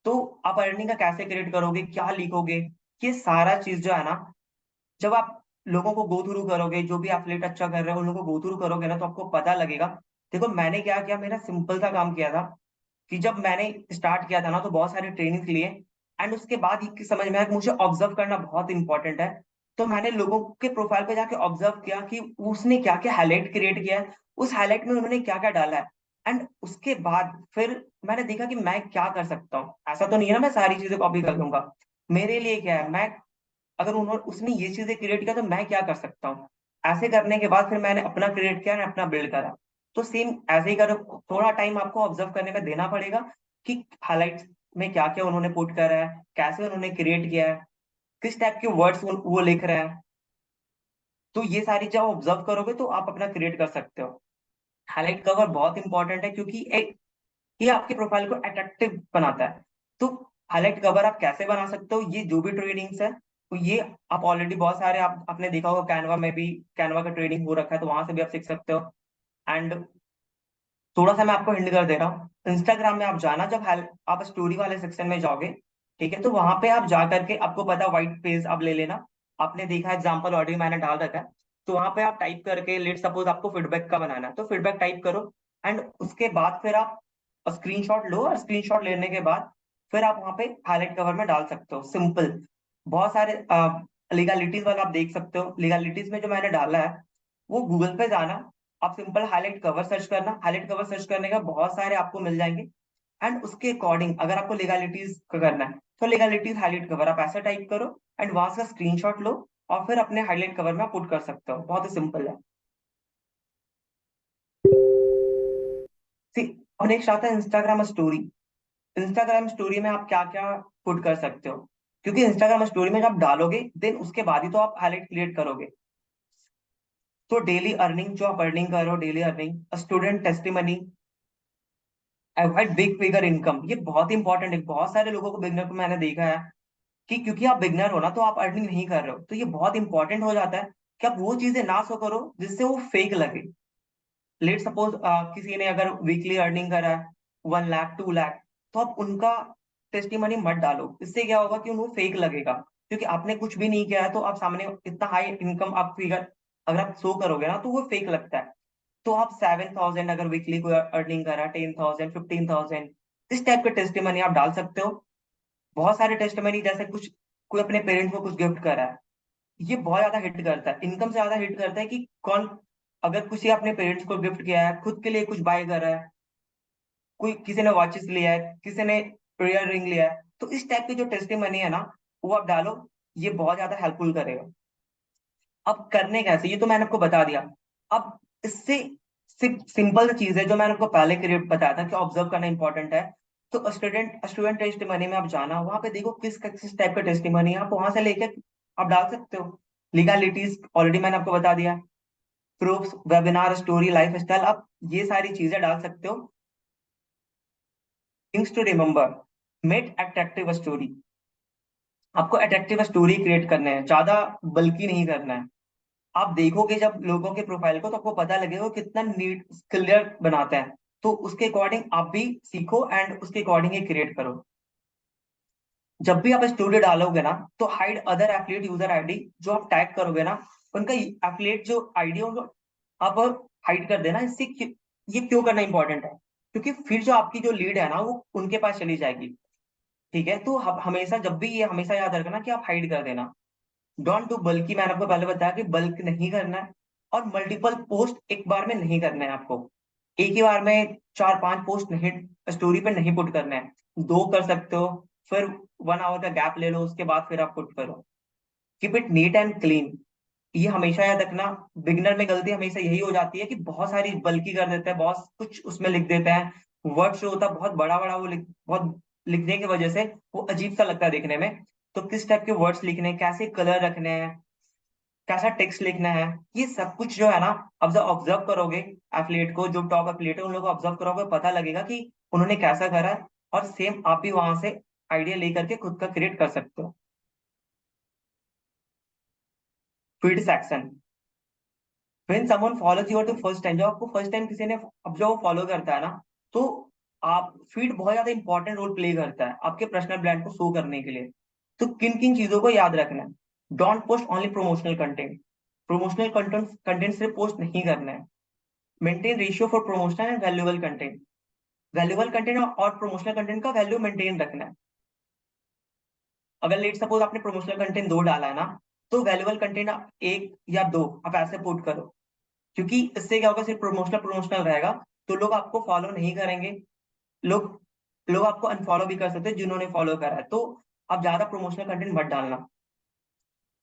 तो आप अर्निंग का कैसे क्रिएट करोगे, क्या लिखोगे, ये सारा चीज जो है ना, जब आप लोगों को गो थ्रू करोगे, जो भी एथलीट अच्छा कर रहे हो उन लोगों को गो थ्रू करोगे ना, तो आपको पता लगेगा। देखो मैंने क्या किया, मेरा सिंपल सा काम किया था कि जब मैंने स्टार्ट किया था ना, तो बहुत सारे ट्रेनिंग लिए, एंड उसके बाद ही समझ में आया कि मुझे ऑब्जर्व करना बहुत इंपॉर्टेंट है। तो मैंने लोगों के प्रोफाइल पे जाके ऑब्जर्व किया कि उसने क्या क्या हाईलाइट क्रिएट किया है, उस हाईलाइट में उन्होंने क्या क्या डाला है, एंड उसके बाद फिर मैंने देखा कि मैं क्या कर सकता हूँ। ऐसा तो नहीं है ना मैं सारी चीजें कॉपी कर लूंगा। मेरे लिए क्या है, मैं अगर उन्होंने उसने ये चीजें क्रिएट किया तो मैं क्या कर सकता हूँ। ऐसे करने के बाद फिर मैंने अपना क्रिएट किया, अपना बिल्ड करा। तो सेम ऐसे ही करो, थोड़ा टाइम आपको ऑब्जर्व करने में देना पड़ेगा कि हाइलाइट्स में क्या क्या उन्होंने पुट करा है, कैसे उन्होंने क्रिएट किया है, किस टाइप के वर्ड्स वो लिख रहे हैं। तो ये सारी जब ऑब्जर्व करोगे तो आप अपना क्रिएट कर सकते हो। हाईलाइट कवर बहुत इंपॉर्टेंट है, क्योंकि एक ये आपके प्रोफाइल को अट्रैक्टिव बनाता है। तो हाईलाइट कवर आप कैसे बना सकते हो, ये जो भी ट्रेनिंग्स है, तो ये आप ऑलरेडी बहुत सारे आपने देखा होगा, कैनवा में भी कैनवा का ट्रेनिंग हो रखा है, तो वहां से भी आप सीख सकते हो। एंड थोड़ा सा मैं आपको हिंट कर दे रहा हूँ, इंस्टाग्राम में आप जाना, जब आप स्टोरी वाले सेक्शन में जाओगे, ठीक है, तो वहां पे आप जा करके, आपको पता व्हाइट पेज आप ले लेना। आपने देखा एग्जाम्पल ऑडियो मैंने डाल रखा है, तो वहां पे आप टाइप करके, लेट सपोज आपको फीडबैक का बनाना है, तो फीडबैक टाइप करो। एंड उसके बाद फिर आप स्क्रीनशॉट लो, और स्क्रीनशॉट लेने के बाद फिर आप वहां पे हाईलाइट कवर में डाल सकते हो, सिंपल। बहुत सारे लीगलिटीज वाला आप देख सकते हो। लीगलिटीज में जो मैंने डाला है, वो गूगल पे जाना, आप सिंपल हाईलाइट कवर सर्च करना, हाईलाइट कवर सर्च करने का बहुत सारे आपको मिल जाएंगे। एंड उसके अकॉर्डिंग अगर आपको लीगलिटीज का करना है, तो लीगलिटीज हाईलाइट कवर आप ऐसा टाइप करो, एंड वहां से स्क्रीनशॉट लो, और फिर अपने हाईलाइट कवर में आप पुट कर सकते हो। बहुत ही सिंपल है। सी, और नेक्स्ट आता है इंस्टाग्राम स्टोरी। इंस्टाग्राम स्टोरी में आप क्या क्या पुट कर सकते हो, क्योंकि इंस्टाग्राम स्टोरी में जब आप डालोगे, देन उसके बाद ही तो आप हाईलाइट क्रिएट करोगे। तो डेली अर्निंग, जो आप अर्निंग कर रहे हो, daily earning, student testimony, avoid big figure income, ये बहुत इंपॉर्टेंट है। बहुत सारे लोगों को, बिगनर को मैंने देखा है कि क्योंकि आप बिगनर हो ना, तो आप अर्निंग नहीं कर रहे हो, तो ये बहुत इंपॉर्टेंट हो जाता है कि आप वो चीजें ना शो करो जिससे वो फेक लगे। लेट सपोज किसी ने अगर वीकली अर्निंग करा है 1 लाख 2 लाख, तो आप उनका टेस्टिमनी मत डालो। इससे क्या होगा कि उनको फेक लगेगा, क्योंकि आपने कुछ भी नहीं किया है, तो आप सामने इतना हाई इनकम आप फिगर अगर आप शो करोगे ना, तो वो फेक लगता है। तो आप 7,000 अगर वीकली कोई अर्निंग करा, 10,000 15,000, इस टाइप के टेस्टिमनी आप डाल सकते हो। बहुत सारे टेस्टिमनी, जैसे कुछ कोई अपने पेरेंट्स को कुछ गिफ्ट करा है, ये बहुत ज्यादा हिट करता है, इनकम से ज्यादा हिट करता है कि कौन, अगर किसी अपने पेरेंट्स को गिफ्ट किया है, खुद के लिए कुछ बाय करा है, कोई किसी ने वॉचेस लिया है, किसी ने ईयर रिंग लिया है, तो इस टाइप की जो टेस्टिमनी है ना, वो आप डालो। ये बहुत ज्यादा हेल्पफुल करेगा। अब करने कैसे, ये तो मैंने आपको बता दिया। अब इससे सिंपल चीज है जो मैंने आपको पहले क्रिएट बताया था कि ऑब्जर्व करना इंपॉर्टेंट है। तो स्टूडेंट स्टूडेंट टेस्टिमनी में आप जाना, वहां पे देखो किस किस टाइप का टेस्टिमनी है, आप वहां से लेके आप डाल सकते हो। लीगलिटीज ऑलरेडी मैंने आपको बता दिया। Proofs, webinar, story, lifestyle, आप ये सारी चीजें डाल सकते हो। Things to remember, make attractive story. आपको अट्रैक्टिव स्टोरी क्रिएट करना है, ज्यादा बल्कि नहीं करना है। आप देखोगे जब लोगों के प्रोफाइल को, तो आपको पता लगेगा वो कितना नीट क्लियर बनाते हैं। तो उसके अकॉर्डिंग आप भी सीखो, एंड उसके अकॉर्डिंग ही क्रिएट करो। जब भी आप स्टोरी डालोगे ना, तो hide other affiliate user ID, जो आप टैग करोगे ना, उनका एफिलिएट जो आईडी उनको आप हाइड कर देना। इससे ये क्यों करना इंपॉर्टेंट है, क्योंकि फिर जो आपकी जो लीड है ना, वो उनके पास चली जाएगी। ठीक है, तो हमेशा जब भी ये हमेशा याद रखना कि आप हाइड कर देना। डोंट डू बल्कि, मैंने आपको पहले बताया कि बल्क नहीं करना है। और मल्टीपल पोस्ट एक बार में नहीं करना है आपको। एक ही बार में 4 5 पोस्ट नहीं, स्टोरी पे नहीं पुट करना है। 2 कर सकते हो, फिर 1 आवर का गैप ले लो, उसके बाद फिर आप पुट करो। Keep it neat and clean. ये हमेशा याद रखना। बिगनर में गलती हमेशा यही हो जाती है कि बहुत सारी बल्कि कर देते हैं, बहुत कुछ उसमें लिख देते हैं, वर्ड जो होता है बहुत बड़ा बड़ा, वो बहुत लिखने की वजह से वो अजीब सा लगता है देखने में। तो किस टाइप के वर्ड्स लिखने हैं, कैसे कलर रखने हैं, कैसा टेक्स्ट लिखना है, ये सब कुछ जो है ना, अब जब ऑब्जर्व करोगे एथलीट को, जो टॉप एथलीट है उन लोगों को ऑब्जर्व करोगे, पता लगेगा कि उन्होंने कैसा करा है। और सेम आप भी वहां से आइडिया लेकर के खुद का क्रिएट कर सकते हो। Feed section, when someone follows you the first time, जब आपको फर्स्ट टाइम किसी ने, अब जो फॉलो करता है ना, तो आप फीड बहुत ज्यादा इंपॉर्टेंट रोल प्ले करता है आपके पर्सनल ब्रांड को शो करने के लिए। तो किन किन चीजों को याद रखना है, don't post only promotional content. Promotional content सिर्फ पोस्ट नहीं करना है। Maintain ratio for promotional and valuable content. Valuable content और प्रमोशनल कंटेंट का वैल्यू मेंटेन रखना है। अगर लेट सपोज आपने प्रमोशनल कंटेंट 2 डाला है ना, तो वैल्यूएबल कंटेंट 1 या 2 आप ऐसे पुट करो, क्योंकि इससे क्या होगा, सिर्फ प्रमोशनल प्रमोशनल रहेगा तो लोग आपको फॉलो नहीं करेंगे। लोग लोग आपको अनफॉलो भी कर सकते हैं जिन्होंने फॉलो करा है। तो आप ज्यादा प्रमोशनल कंटेंट मत डालना।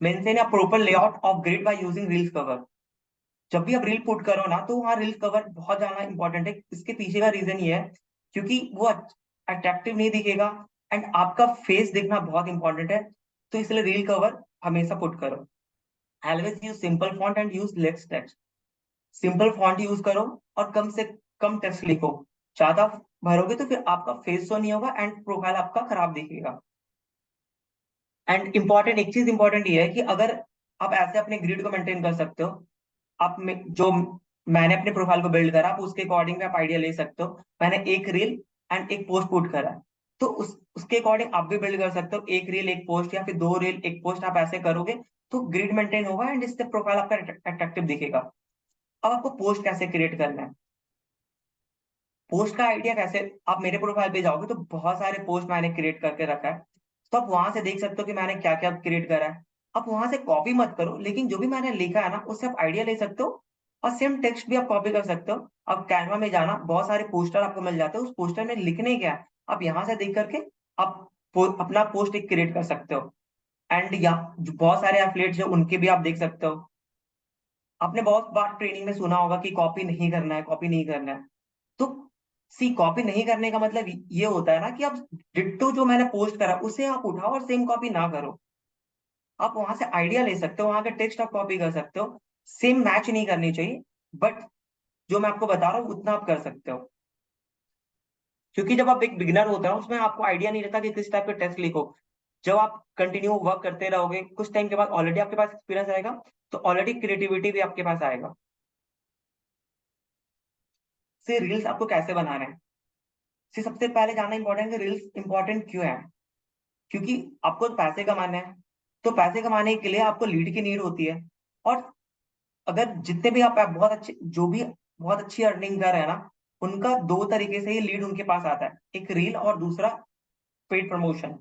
Maintain a proper layout of grid by using reels cover. जब भी आप रील पुट करो ना, तो वहाँ रील कवर बहुत ज्यादा इंपॉर्टेंट है। इसके पीछे का रीजन ये है क्योंकि वो अट्रैक्टिव नहीं दिखेगा एंड आपका फेस दिखना बहुत इंपॉर्टेंट है। तो इसलिए रील कवर हमेशा पुट करो। Always use simple font and use less text. Simple font use करो और कम से कम टेक्स्ट लिखो। ज्यादा भरोगे तो फिर आपका फेस तो नहीं होगा एंड प्रोफाइल आपका खराब दिखेगा। एंड इंपॉर्टेंट एक चीज इंपॉर्टेंट ये है कि अगर आप ऐसे अपने ग्रिड को मेंटेन कर सकते हो, आप जो मैंने अपने प्रोफाइल को बिल्ड करा, आप उसके अकॉर्डिंग आप आइडिया ले सकते हो। मैंने एक रील एंड एक पोस्ट पुट करा है, तो उसके अकॉर्डिंग आप भी बिल्ड कर सकते हो। एक रील एक पोस्ट या फिर 2 रील एक पोस्ट, आप ऐसे करोगे तो ग्रिड मेंटेन होगा एंड इससे प्रोफाइल आपका अट्रैक्टिव दिखेगा। अब आपको पोस्ट कैसे क्रिएट करना है, पोस्ट का आइडिया कैसे, आप मेरे प्रोफाइल पे जाओगे तो बहुत सारे पोस्ट मैंने क्रिएट करके रखा है। तो आप वहां से देख सकते हो कि मैंने क्या क्या क्रिएट करा है। आप वहां से कॉपी मत करो, लेकिन जो भी मैंने लिखा है ना उससे आप आइडिया ले सकते हो और सेम टेक्स्ट भी आप कॉपी कर सकते हो। अब कैनवा में जाना, बहुत सारे पोस्टर आपको मिल जाते हैं, उस पोस्टर में लिखने क्या है आप यहाँ से देख करके आप अपना पोस्ट एक क्रिएट कर सकते हो। एंड यहाँ बहुत सारे एफिलिएट्स हैं, उनके भी आप देख सकते हो। आपने बहुत बार ट्रेनिंग में सुना होगा कि कॉपी नहीं करना है, कॉपी नहीं करना है। तो सी कॉपी नहीं करने का मतलब ये होता है ना कि आप डिट्टो जो मैंने पोस्ट करा उसे आप उठाओ और सेम कॉपी ना करो। आप वहां से आइडिया ले सकते हो, वहां का टेक्स्ट आप कॉपी कर सकते हो। सेम मैच नहीं करनी चाहिए, बट जो मैं आपको बता रहा हूँ उतना आप कर सकते हो। क्योंकि जब आप एक बिगिनर होता है उसमें आपको आइडिया नहीं रहता कि किस टाइप का टेक्स्ट लिखो। जब आप कंटिन्यू वर्क करते रहोगे कुछ टाइम के बाद ऑलरेडी आपके पास एक्सपीरियंस आएगा, तो ऑलरेडी क्रिएटिविटी भी आपके पास आएगा। से रील्स आपको कैसे बनाना है, से सबसे पहले जानना इंपॉर्टेंट है रील्स इंपॉर्टेंट क्यों है। क्योंकि आपको पैसे कमाने हैं, तो पैसे कमाने के लिए आपको लीड की नीड होती है। और अगर जितने भी आप बहुत अच्छे, जो भी बहुत अच्छी अर्निंग कर रहे हैं ना, उनका 2 तरीके से ही लीड उनके पास आता है, एक रील और दूसरा पेड प्रमोशन।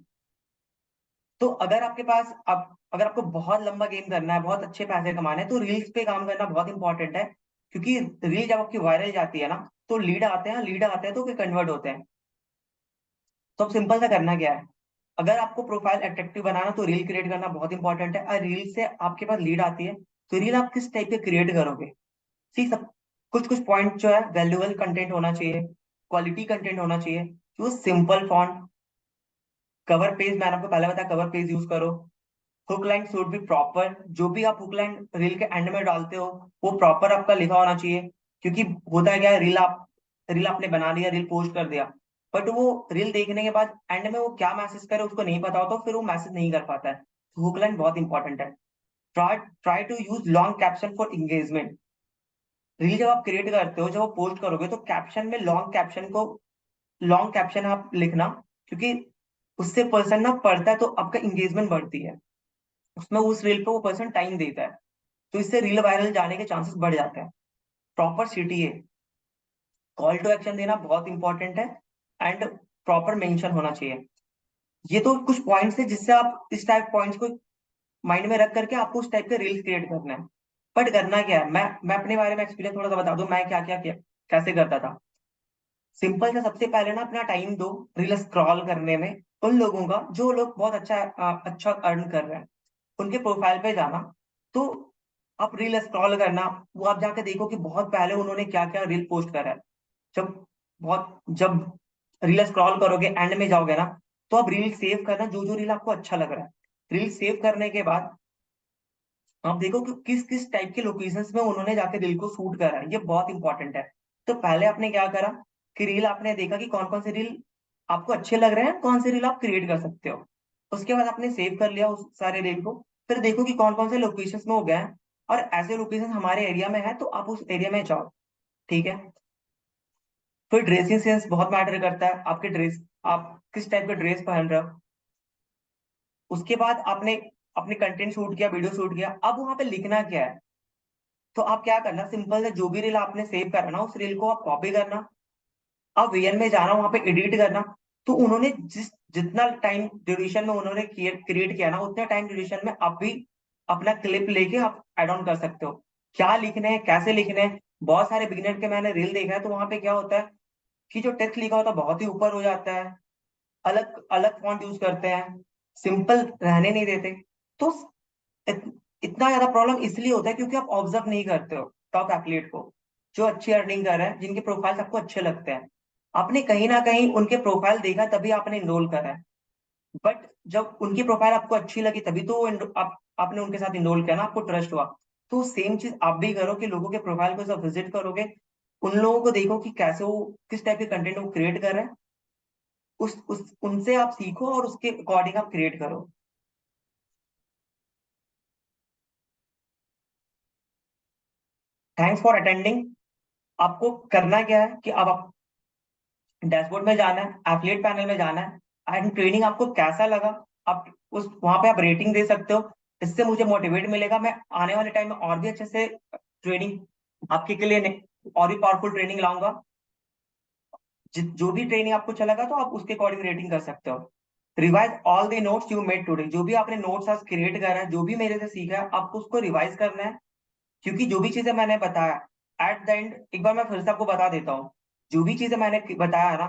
तो अगर आपके पास आप अगर आपको बहुत लंबा गेम करना है, बहुत अच्छे पैसे कमाने हैं, तो रील्स पे काम करना बहुत इंपॉर्टेंट है। क्योंकि रील जब आपकी वायरल जाती है ना, तो लीड आते हैं तो फिर कन्वर्ट होते हैं। तो अब सिंपल सा करना क्या है, अगर आपको प्रोफाइल अट्रैक्टिव बनाना तो रील क्रिएट करना बहुत इंपॉर्टेंट है। और रील से आपके पास लीड आती है, तो रील आप किस टाइप के क्रिएट करोगे। सी सब कुछ कुछ पॉइंट जो है, वैल्यूएबल कंटेंट होना चाहिए, क्वालिटी कंटेंट होना चाहिए, जो सिंपल फॉन्ट, कवर पेज मैंने आपको पहले बताया कवर पेज यूज करो। Hook line should be proper, जो भी आप हुक लाइन रील के एंड में डालते हो वो प्रॉपर आपका लिखा होना चाहिए। क्योंकि होता है क्या है, रील आपने बना लिया, रील पोस्ट कर दिया, बट वो रील देखने के बाद एंड में वो क्या मैसेज करे उसको नहीं पता होता, तो फिर वो मैसेज नहीं कर पाता है। हुक लाइन बहुत इंपॉर्टेंट है। Try try to use long caption for engagement. Reel जब आप क्रिएट करते हो, जब आप पोस्ट करोगे, तो कैप्शन में लॉन्ग कैप्शन आप लिखना। क्योंकि उससे पर्सन ना पढ़ता है तो आपका इंगेजमेंट बढ़ती है, उसमें उस रील पे वो पर्सन टाइम देता है, तो इससे रील वायरल जाने के चांसेस बढ़ जाते हैं। Proper CTA, call to action देना बहुत इंपॉर्टेंट है। एंड प्रॉपर मेंशन होना चाहिए। ये तो कुछ पॉइंट्स है जिससे आप इस टाइप पॉइंट्स को माइंड में रख करके आपको उस टाइप के रील्स क्रिएट करना है। बट करना क्या है, मैं अपने बारे में एक्सपीरियंस थोड़ा सा बता दूं, मैं क्या क्या कैसे करता था। सिंपल से सबसे पहले ना अपना टाइम दो रील स्क्रॉल करने में। उन लोगों का जो लोग बहुत अच्छा अर्न कर रहे हैं, उनके प्रोफाइल पे जाना। तो आप रील स्क्रॉल करना, वो आप जाके देखो कि बहुत पहले उन्होंने क्या क्या रील पोस्ट करा है। जब रील स्क्रॉल करोगे एंड में जाओगे ना, तो आप रील सेव करना, जो जो रील आपको अच्छा लग रहा है। रील सेव करने के बाद आप देखो कि किस किस टाइप के लोकेशंस में उन्होंने जाके रील को शूट करा है, ये बहुत इंपॉर्टेंट है। तो पहले आपने क्या करा कि रील आपने देखा कि कौन कौन से रील आपको अच्छे लग रहे हैं, कौन से रील आप क्रिएट कर सकते हो। उसके बाद आपने सेव कर लिया उस सारे रील को। फिर देखो कि कौन कौन से लोकेशंस में वो गए हैं, और ऐसे लोकेशन हमारे एरिया में है तो आप उस एरिया में जाओ। ठीक है। फिर ड्रेसिंग सेंस बहुत मैटर करता है, आपके ड्रेस, आप किस टाइप का ड्रेस पहन रहे हो। उसके बाद आपने अपने कंटेंट शूट किया, वीडियो शूट किया, अब वहां पे लिखना क्या है? तो आप क्या करना, सिंपल है, जो भी रील आपने सेव करा ना उस रील को आप कॉपी करना, अब वीएन में जाना, वहां पे एडिट करना। तो उन्होंने जितना टाइम ड्यूरेशन में उन्होंने क्रिएट किया ना, उतने टाइम ड्यूरेशन में आप भी अपना क्लिप लेके आप एड ऑन कर सकते हो। क्या लिखने हैं, कैसे लिखने हैं, बहुत सारे बिगिनर के मैंने रील देखा है, तो वहां पे क्या होता है कि जो टेक्स्ट लिखा होता है बहुत ही ऊपर हो जाता है, अलग अलग फॉन्ट यूज करते हैं, सिंपल रहने नहीं देते। तो इतना ज्यादा प्रॉब्लम इसलिए होता है क्योंकि आप ऑब्जर्व नहीं करते हो टॉप एथलीट को, जो अच्छी अर्निंग कर रहे हैं, जिनके प्रोफाइल आपको अच्छे लगते हैं। आपने कहीं ना कहीं उनके प्रोफाइल देखा तभी आपने इनरोल करा है, बट जब उनकी प्रोफाइल आपको अच्छी लगी तभी तो आपने उनके साथ इनरोल किया ना, आपको ट्रस्ट हुआ। तो सेम चीज आप भी करो कि लोगों के प्रोफाइल को जब विजिट करोगे, उन लोगों को देखो कि कैसे वो किस टाइप के कंटेंट वो क्रिएट कर रहे हैं, उस उनसे आप सीखो और उसके अकॉर्डिंग आप क्रिएट करो। Thanks for attending. आपको करना क्या है कि अब आप डैशबोर्ड में जाना है, एफिलिएट पैनल में जाना है, एंड ट्रेनिंग आपको कैसा लगा, आप उस वहां पे आप रेटिंग दे सकते हो। इससे मुझे मोटिवेट मिलेगा, मैं आने वाले टाइम में और भी अच्छे से ट्रेनिंग आपके लिए और भी पावरफुल ट्रेनिंग लाऊंगा। जो भी ट्रेनिंग आपको अच्छा लगा तो आप उसके अकॉर्डिंग रेटिंग कर सकते हो। Revise all the notes you made today, जो भी आपने नोट्स आज क्रिएट करा है, जो भी मेरे से सीखा है, आपको उसको रिवाइज करना है। क्योंकि जो भी चीजें मैंने बताया, एट द एंड एक बार मैं फिर से आपको बता देता हूँ, जो भी चीजें मैंने बताया है ना,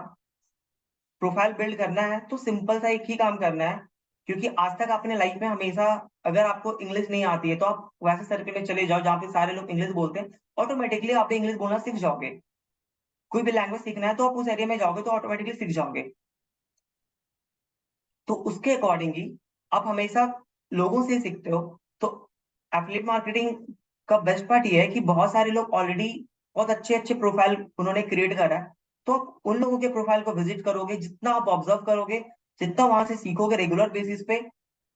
प्रोफाइल बिल्ड करना है तो सिंपल सा एक ही काम करना है। क्योंकि आज तक आपने लाइफ में हमेशा, अगर आपको इंग्लिश नहीं आती है तो आप वैसे सर्कल में चले जाओ जहाँ पे सारे लोग इंग्लिश बोलते हैं, ऑटोमेटिकली आप इंग्लिश बोलना सीख जाओगे। कोई भी लैंग्वेज सीखना है तो आप उस एरिया में जाओगे तो ऑटोमेटिकली सीख जाओगे। तो उसके अकॉर्डिंगली आप हमेशा लोगों से सीखते हो। तो एफिलिएट मार्केटिंग का बेस्ट पार्ट ये है कि बहुत सारे लोग ऑलरेडी बहुत अच्छे अच्छे प्रोफाइल उन्होंने क्रिएट करा है। तो आप उन लोगों के प्रोफाइल को विजिट करोगे, जितना आप ऑब्जर्व करोगे, जितना वहां से सीखोगे रेगुलर बेसिस पे,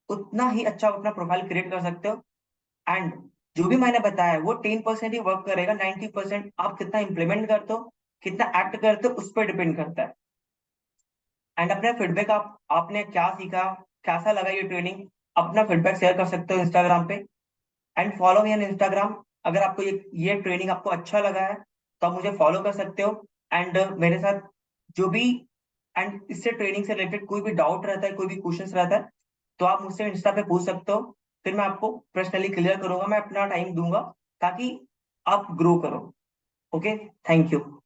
उतना ही अच्छा आप अपना प्रोफाइल क्रिएट कर सकते हो। एंड जो भी मैंने बताया है वो 10% ही वर्क करेगा, 90% आप कितना इंप्लीमेंट करते हो, कितना एक्ट करते हो, उस पर डिपेंड करता है। एंड अपना फीडबैक, आपने क्या सीखा, कैसा लगा ये ट्रेनिंग, अपना फीडबैक शेयर कर सकते हो इंस्टाग्राम पे। And follow me on Instagram. अगर आपको ये ट्रेनिंग आपको अच्छा लगा है तो आप मुझे फॉलो कर सकते हो। एंड मेरे साथ जो भी, एंड इससे ट्रेनिंग से रिलेटेड कोई भी डाउट रहता है, कोई भी क्वेश्चन रहता है, तो आप मुझसे इंस्टा पे पूछ सकते हो। फिर मैं आपको पर्सनली क्लियर करूंगा, मैं अपना टाइम दूंगा ताकि आप ग्रो करो। Okay, thank you.